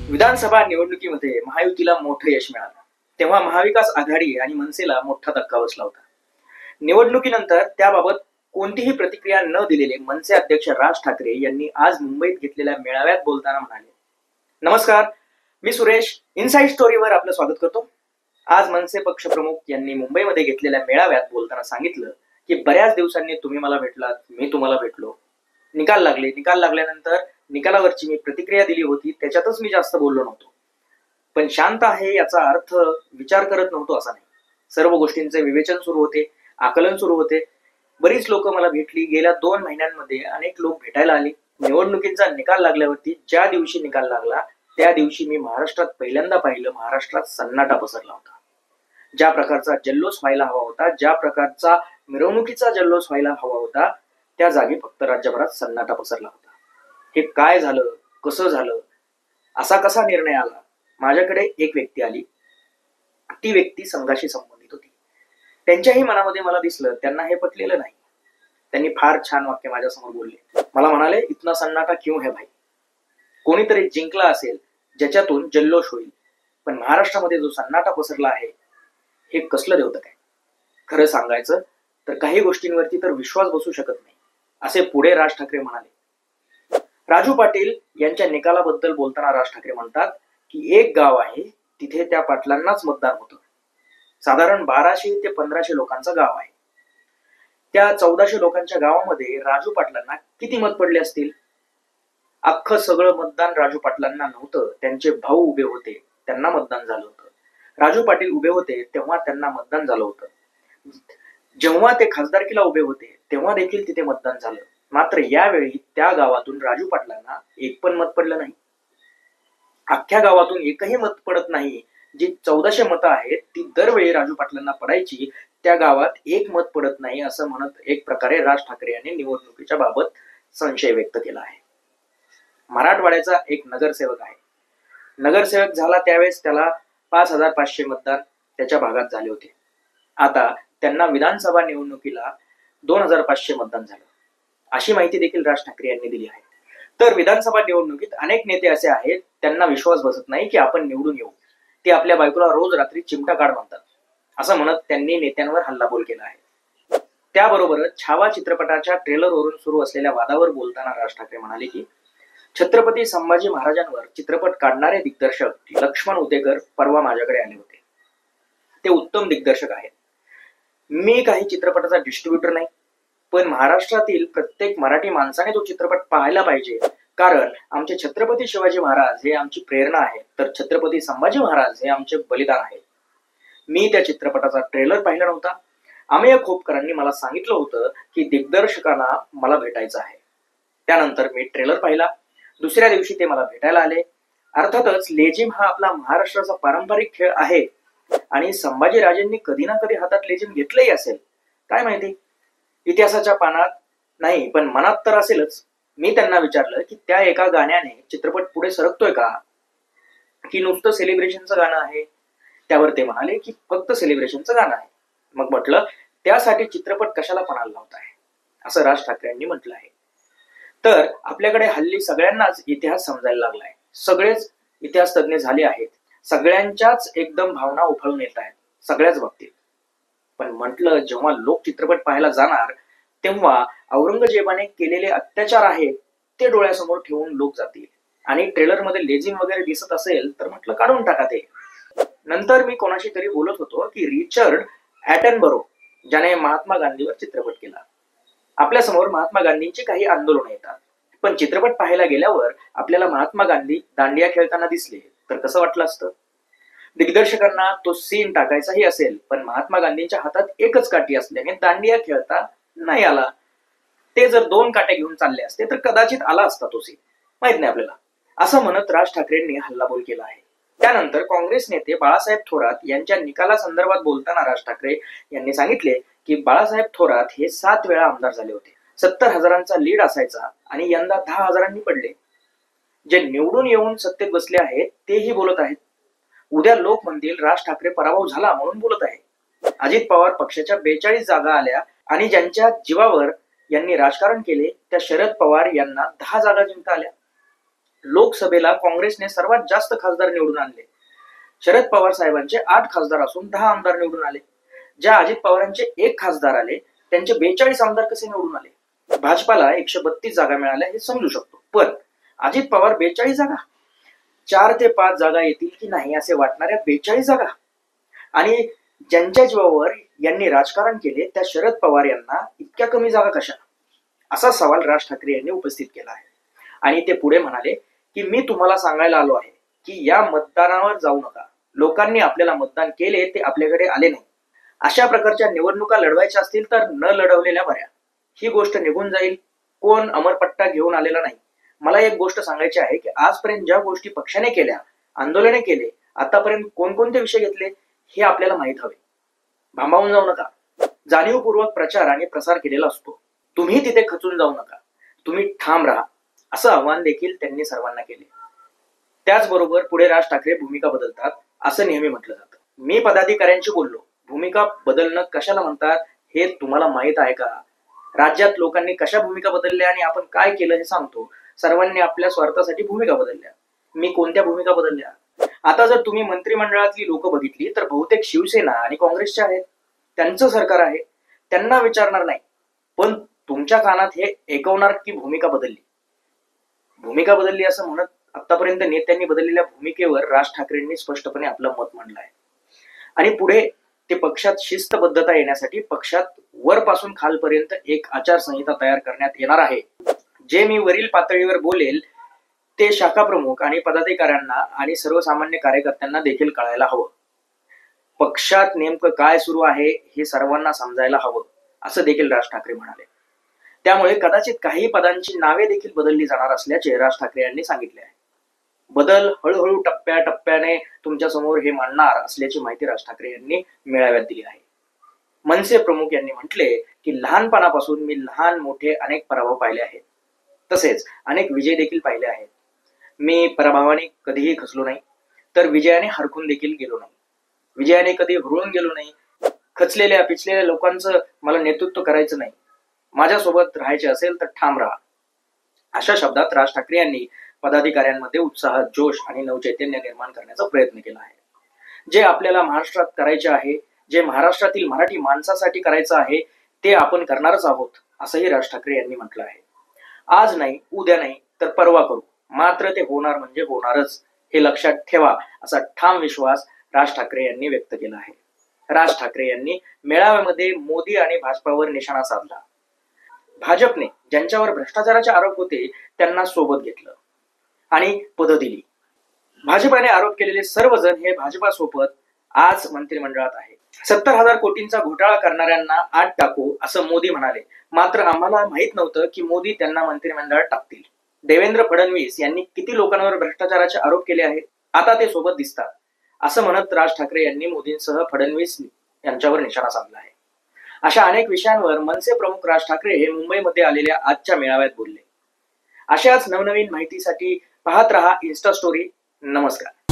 विधानसभा निवडणुकीमध्ये महायुतीला मोठं यश मिळालं तेव्हा महाविकास आघाडी आणि मनसेला मोठा धक्का बसला होता. निवडणुकीनंतर त्याबाबत कोणतीही प्रतिक्रिया न दिलेले मनसे अध्यक्ष राज ठाकरे यांनी आज मुंबईत घेतलेल्या मेळाव्यात बोलताना म्हणाले, नमस्कार, मी सुरेश, इनसाइड स्टोरीवर आपलं स्वागत करतो. आज मनसे पक्षप्रमुख यांनी मुंबईमध्ये घेतलेल्या मेळाव्यात बोलताना सांगितलं की बऱ्याच दिवसांनी तुम्ही मला भेटलात, मी तुम्हाला भेटलो. निकाल लागल्यानंतर निकालावरची मी प्रतिक्रिया दिली होती, त्याच्यातच मी जास्त बोललो नव्हतो. पण शांत आहे याचा अर्थ विचार करत नव्हतो असा नाही. सर्व गोष्टींचे विवेचन सुरू होते, आकलन सुरू होते. बरीच लोक मला भेटली. गेल्या 2 महिन्यांमध्ये अनेक लोक भेटायला आले. निवडणुकीचा निकाल लागल्यावरती ज्या दिवशी निकाल लागला त्या दिवशी मी महाराष्ट्रात पहिल्यांदा पाहिलं, महाराष्ट्रात सन्नाटा पसरला होता. ज्या प्रकारचा जल्लोष व्हायला हवा होता, ज्या प्रकारचा मिरवणुकीचा जल्लोष व्हायला हवा होता, त्या जागी फक्त राज्यभरात सन्नाटा पसरला होता. हे काय झालं, कसं झालं, असा कसा निर्णय आला? माझ्याकडे एक व्यक्ती आली. ती व्यक्ती संघाशी संबंधित होती. त्यांच्याही मनामध्ये मला दिसलं त्यांना हे पटलेलं नाही. त्यांनी फार छान वाक्य माझ्यासमोर बोलले. मला म्हणाले, इतना सन्नाटा क्यों है भाई? कोणीतरी जिंकला असेल ज्याच्यातून जल्लोष होईल, पण महाराष्ट्रामध्ये जो सन्नाटा पसरला आहे हे कसलं देवतं काय? खरं सांगायचं तर काही गोष्टींवरती तर विश्वास बसू शकत नाही, असे पुढे राज ठाकरे म्हणाले. राजू पाटील यांच्या निकालाबद्दल बोलताना राज ठाकरे म्हणतात की एक गाव आहे, तिथे त्या पाटलांनाच मतदान होतं. साधारण 1200 ते 1500 लोकांचं गाव आहे. त्या 1400 लोकांच्या गावामध्ये राजू पाटलांना किती मत पडले असतील? अख्खं सगळं मतदान राजू पाटलांना नव्हतं, त्यांचे भाऊ उभे होते, त्यांना मतदान झालं होतं. राजू पाटील उभे होते तेव्हा त्यांना मतदान झालं होतं. जेव्हा ते खासदारकीला उभे होते तेव्हा देखील तिथे मतदान झालं. मात्र यावेळी त्या गावातून राजू पाटलांना एक पण मत पडलं नाही. अख्ख्या गावातून एकही मत पडत नाही. जी 1400 मतं आहेत ती दरवेळी राजू पाटलांना पडायची, त्या गावात एक मत पडत नाही, असं म्हणत एक प्रकारे राज ठाकरे यांनी निवडणुकीच्या बाबत संशय व्यक्त केला आहे. मराठवाड्याचा एक नगरसेवक आहे. नगरसेवक झाला त्यावेळेस त्याला 5500 मतदार त्याच्या भागात झाले होते. आता त्यांना विधानसभा निवडणुकीला 2500 मतदान झालं, अशी माहिती देखील राज ठाकरे यांनी दिली आहे. तर विधानसभा निवडणुकीत अनेक नेते असे आहेत त्यांना विश्वास बसत नाही की आपण निवडून येऊ. ते आपल्या बायकोला रोज रात्री चिमटा काढ म्हणतात, असं म्हणत त्यांनी नेत्यांवर हल्लाबोल केला आहे. त्याबरोबरच छावा चित्रपटाच्या ट्रेलरवरून सुरू असलेल्या वादावर बोलताना राज ठाकरे म्हणाले की छत्रपती संभाजी महाराजांवर चित्रपट काढणारे दिग्दर्शक लक्ष्मण उतेकर परवा माझ्याकडे आले होते. ते उत्तम दिग्दर्शक आहेत. मी काही चित्रपटाचा डिस्ट्रीब्युटर नाही, पण महाराष्ट्रातील प्रत्येक मराठी माणसाने तो चित्रपट पाहायला पाहिजे, कारण आमचे छत्रपती शिवाजी महाराज हे आमची प्रेरणा आहे, तर छत्रपती संभाजी महाराज हे आमचे बलिदान आहे. मी त्या चित्रपटाचा ट्रेलर पाहिला नव्हता. अमेय खोपकरांनी मला सांगितलं होतं की दिग्दर्शकांना मला भेटायचं आहे. त्यानंतर मी ट्रेलर पाहिला. दुसऱ्या दिवशी ते मला भेटायला आले. अर्थातच लेझिम हा आपला महाराष्ट्राचा पारंपरिक खेळ आहे आणि संभाजीराजेंनी कधी ना कधी हातात लेझिम घेतलंही असेल, काय माहिती, इतिहासाच्या पानात नाही पण मनात तर असेलच. मी त्यांना विचारलं की त्या एका गाण्याने चित्रपट पुढे सरकतोय का, की नुसतं सेलिब्रेशनचं गाणं आहे? त्यावर ते म्हणाले की फक्त सेलिब्रेशनचं गाणं आहे. मग म्हटलं, त्यासाठी चित्रपट कशाला पणाला लावताय, असं राज ठाकरे यांनी म्हटलं आहे. तर आपल्याकडे हल्ली सगळ्यांनाच इतिहास समजायला लागलाय. सगळेच इतिहास तज्ञ झाले आहेत. सगळ्यांच्याच एकदम भावना उफळून येत आहेत सगळ्याच बाबतीत. पण म्हटलं, जेव्हा लोक चित्रपट पाहायला जाणार तेव्हा औरंगजेबाने केलेले अत्याचार आहेत ते डोळ्यासमोर ठेवून लोक जातील, आणि ट्रेलर मध्ये लेझिम वगैरे दिसत असेल तर म्हटलं काढून टाका ते. नंतर मी कोणाशी तरी बोलत होतो की रिचर्ड ॲटनबरो, ज्याने महात्मा गांधीवर चित्रपट केला. आपल्यासमोर महात्मा गांधींची काही आंदोलनं येतात, पण चित्रपट पाहायला गेल्यावर आपल्याला महात्मा गांधी दांडिया खेळताना दिसले तर कसं वाटलं असतं? दिग्दर्शकांना तो सीन टाकायचाही असेल, पण महात्मा गांधींच्या हातात एकच काठी असल्याने दांडिया खेळता नाही आला. ते जर 2 काट्या घेऊन चालले असते तर कदाचित आला असता तो सीन, माहित नाही आपल्याला, असं म्हणत राज ठाकरेंनी हल्लाबोल केला आहे. त्यानंतर काँग्रेस नेते बाळासाहेब थोरात यांच्या निकालासंदर्भात बोलताना राज ठाकरे यांनी सांगितले की बाळासाहेब थोरात हे 7 वेळा आमदार झाले होते. 70,000चा लीड असायचा आणि यंदा 10,000नी पडले. जे निवडून येऊन सत्तेत बसले आहेत तेही बोलत आहेत. उद्या लोक म्हणतील राज ठाकरे पराभव झाला म्हणून बोलत आहे. अजित पवार पक्षाच्या 42 जागा आल्या आणि ज्यांच्या जीवावर यांनी राजकारण केले त्या शरद पवार यांना 10 जागा जिंकता आल्या. लोक लोकसभेला काँग्रेसने सर्वात जास्त खासदार निवडून आणले. शरद पवार साहेबांचे 8 खासदार असून 10 आमदार निवडून आले. ज्या अजित पवारांचे 1 खासदार आले त्यांचे 42 आमदार कसे निवडून आले? भाजपाला 132 जागा मिळाल्या हे समजू शकतो, पण अजित पवार 42 जागा, 4 ते 5 जागा येतील की नाही असे वाटणाऱ्या 42 जागा, आणि ज्यांच्या जीवावर यांनी राजकारण केले त्या शरद पवार यांना इतक्या कमी जागा कशा? असा सवाल राज ठाकरे यांनी उपस्थित केला आहे. आणि ते पुढे म्हणाले की मी तुम्हाला सांगायला आलो आहे की या मतदानावर जाऊ नका. लोकांनी आपल्याला मतदान केले, ते आपल्याकडे आले नाही. अशा प्रकारच्या निवडणुका लढवायच्या असतील तर न लढवलेल्या बऱ्या. ही गोष्ट निघून जाईल. कोण अमरपट्टा घेऊन आलेला नाही. मला एक गोष्ट सांगायची आहे की आजपर्यंत ज्या गोष्टी पक्षाने केल्या, आंदोलने केले, आतापर्यंत कोणकोणते विषय घेतले हे आपल्याला माहित हवे. भांबावून जाऊ नका. जाणीवपूर्वक प्रचार आणि प्रसार केलेला असतो. तुम्ही तिथे खचून जाऊ नका. तुम्ही ठाम राहा, असं आवाहन देखील त्यांनी सर्वांना केले. त्याचबरोबर पुढे राज ठाकरे भूमिका बदलतात असं नेहमी म्हटलं जातं. मी पदाधिकाऱ्यांशी बोललो. भूमिका बदलणं कशाला म्हणतात हे तुम्हाला माहित आहे का? राज्यात लोकांनी कशा भूमिका बदलल्या आणि आपण काय केलं हे सांगतो. सर्वांनी आपल्या स्वार्थासाठी भूमिका बदलल्या. मी कोणत्या भूमिका बदलल्या? आता जर तुम्ही मंत्रिमंडळातली लोक बघितली तर बहुतेक शिवसेना आणि काँग्रेसचे आहेत. त्यांचं सरकार आहे, त्यांना विचारणार नाही. पण तुमच्या कानात हे ऐकवणार की भूमिका बदलली. भूमिका बदलली असं म्हणत आतापर्यंत नेत्यांनी बदललेल्या भूमिकेवर राज ठाकरेंनी स्पष्टपणे आपलं मत मांडलं आहे. आणि पुढे ते पक्षात शिस्तबद्धता येण्यासाठी पक्षात वरपासून खालपर्यंत एक आचारसंहिता तयार करण्यात येणार आहे. जे मी वरील पातळीवर बोलेल ते शाखा प्रमुख आणि पदाधिकाऱ्यांना आणि सर्वसामान्य कार्यकर्त्यांना देखील कळायला हवं. पक्षात नेमकं काय सुरू आहे हे सर्वांना समजायला हवं, असं देखील राज ठाकरे म्हणाले. त्यामुळे कदाचित काही पदांची नावे देखील बदलली जाणार असल्याचे राज ठाकरे यांनी सांगितले आहे. बदल हळूहळू टप्प्याटप्प्याने तुमच्या समोर हे मांडणार असल्याची माहिती राज ठाकरे यांनी मेळाव्यात दिली आहे. मनसे प्रमुख यांनी म्हटले की लहानपणापासून मी लहान मोठे अनेक पराभव पाहिले आहेत, तसेच अनेक विजय देखील पाहिले आहेत. मी पराभवाने कधीही खचलो नाही, तर विजयाने हरखून देखील गेलो नाही. विजयाने कधी हुरळून गेलो नाही. खचलेल्या पिचलेल्या लोकांचं मला नेतृत्व करायचं नाही. माझ्यासोबत राहायचे असेल तर ठाम राहा. अशा शब्दात राज ठाकरे यांनी पदाधिकाऱ्यांमध्ये उत्साह, जोश आणि नवचैतन्य निर्माण करण्याचा प्रयत्न केला आहे. जे आपल्याला महाराष्ट्रात करायचे आहे, जे महाराष्ट्रातील मराठी माणसासाठी करायचं आहे ते आपण करणारच आहोत, असंही राज ठाकरे यांनी म्हटलं आहे. आज नाही, उद्या नाही, तर परवा करू, मात्र ते होणार म्हणजे होणारच हे लक्षात ठेवा, असा ठाम विश्वास राज ठाकरे यांनी व्यक्त केला आहे. राज ठाकरे यांनी मेळाव्यामध्ये मोदी आणि भाजपावर निशाणा साधला. भाजपने ज्यांच्यावर भ्रष्टाचाराचे आरोप होते त्यांना सोबत घेतलं आणि पदं दिली. भाजपाने आरोप केलेले सर्वजण हे भाजपासोबत आज मंत्रिमंडळात आहे. 70,000 कोटींचा घोटाळा करणाऱ्यांना आत टाकू असं मोदी म्हणाले. मात्र आम्हाला माहित नव्हतं की मोदी त्यांना मंत्रिमंडळात टाकतील. देवेंद्र फडणवीस यांनी किती लोकांवर भ्रष्टाचाराचे आरोप केले आहेत, आता ते सोबत दिसतात, असं म्हणत राज ठाकरे यांनी मोदींसह फडणवीस यांच्यावर निशाणा साधला आहे. अशा अनेक विषयांवर मनसे प्रमुख राज ठाकरे हे मुंबईमध्ये आलेल्या आजच्या मेळाव्यात बोलले. अशाच नवनवीन माहितीसाठी पाहत रहा इन्स्टा स्टोरी. नमस्कार.